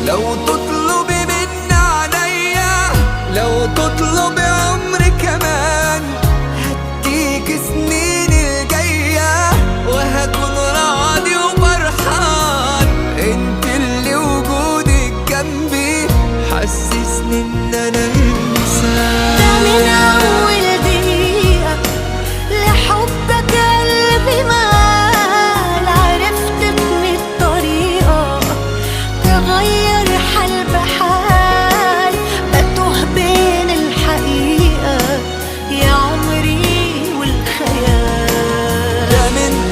لو تطلبي من عينيا، لو تطلبي عمري كمان، هديك سنين الجاية وهكون راضي وفرحان. انت اللي وجودك جنبي حسسني ان انا انسان. ده من اول دقيقة لحبك قلبي مال، عرفت بمية طريقة تغير حال بحال، بتوه بين الحقيقة يا عمري والخيال. ده من